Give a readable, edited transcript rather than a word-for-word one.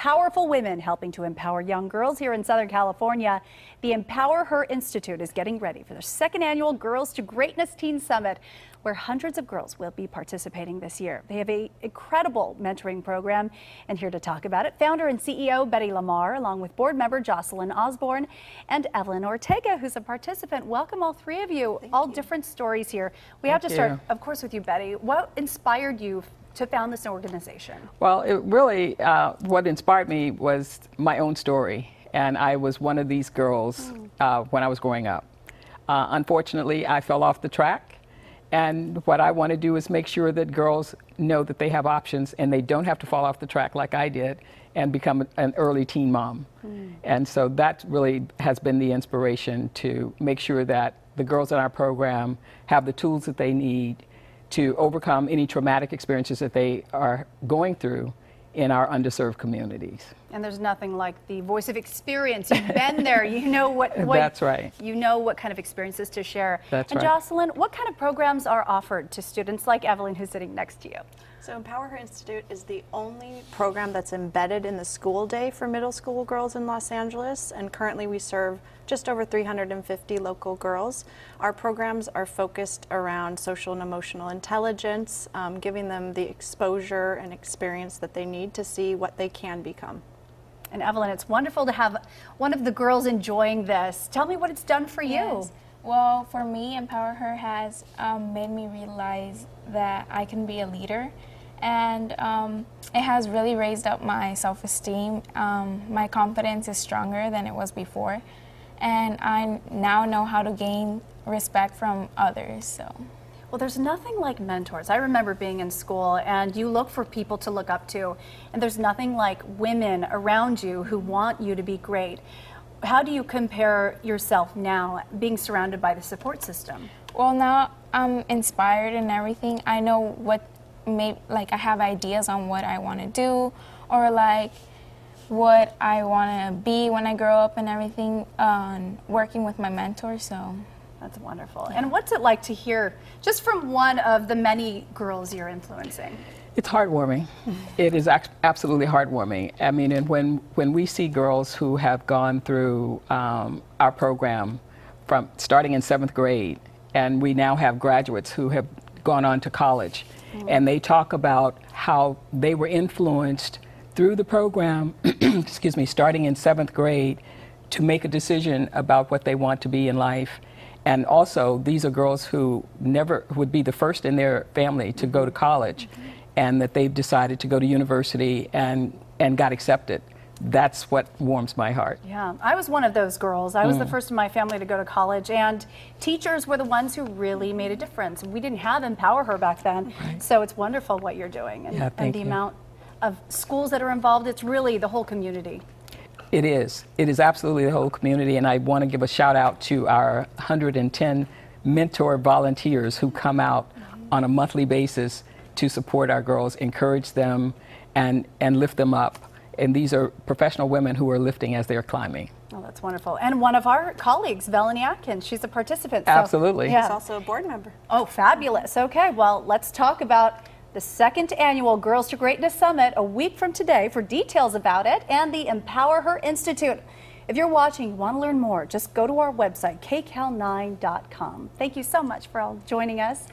powerful women helping to empower young girls here in Southern California. The Empower Her Institute is getting ready for their second annual Girls to Greatness Teen Summit, where hundreds of girls will be participating this year. They have an incredible mentoring program, and here to talk about it, founder and CEO Betty Lamarr, along with board member Jocelyn Osborne and Evelyn Ortega, who's a participant. Welcome, all three of you. All different stories here. We have to start, of course, with you, Betty. What inspired you to found this organization? Well, it really, what inspired me was my own story. And I was one of these girls when I was growing up. Unfortunately, I fell off the track. And what I want to do is make sure that girls know that they have options and they don't have to fall off the track like I did and become an early teen mom. And so that really has been the inspiration to make sure that the girls in our program have the tools that they need to overcome any traumatic experiences that they are going through in our underserved communities. And there's nothing like the voice of experience. You've been there. You know what That's right. You know what kind of experiences to share. That's and right. Jocelyn, what kind of programs are offered to students like Evelyn, who's sitting next to you? So Empower Her Institute is the only program that's embedded in the school day for middle school girls in Los Angeles, and currently we serve just over 350 local girls. Our programs are focused around social and emotional intelligence, giving them the exposure and experience that they need to see what they can become. And Evelyn, it's wonderful to have one of the girls enjoying this. Tell me what it's done for you. Yes. Well, for me, Empower Her has made me realize that I can be a leader, and it has really raised up my self-esteem. My confidence is stronger than it was before, and I now know how to gain respect from others. So. Well, there's nothing like mentors. I remember being in school and you look for people to look up to, and there's nothing like women around you who want you to be great. How do you compare yourself now, being surrounded by the support system? Well, now I'm inspired and everything. I know what, I have ideas on what I want to do, or like what I want to be when I grow up and everything, working with my mentor, so. That's wonderful. Yeah. And what's it like to hear just from one of the many girls you're influencing? It's heartwarming. It is absolutely heartwarming. I mean, and when we see girls who have gone through our program from starting in 7th grade, and we now have graduates who have gone on to college, and they talk about how they were influenced through the program, excuse me, starting in 7th grade to make a decision about what they want to be in life. And also, these are girls who never would be the first in their family to go to college, and that they've decided to go to university and got accepted. That's what warms my heart. Yeah, I was one of those girls. I was the first in my family to go to college, and teachers were the ones who really made a difference. We didn't have Empower Her back then, so it's wonderful what you're doing. And the amount of schools that are involved, it's really the whole community. It is. It is absolutely the whole community, and I want to give a shout out to our 110 mentor volunteers who come out on a monthly basis to support our girls, encourage them, and lift them up. And these are professional women who are lifting as they're climbing. Oh, that's wonderful. And one of our colleagues, Melanie Atkins, she's a participant. So, absolutely. Yeah. She's also a board member. Oh, fabulous. Okay, well, let's talk about the second annual Girls to Greatness Summit a week from today. For details about it and the Empower Her Institute. If you're watching, you want to learn more, just go to our website, kcal9.com. Thank you so much for all joining us.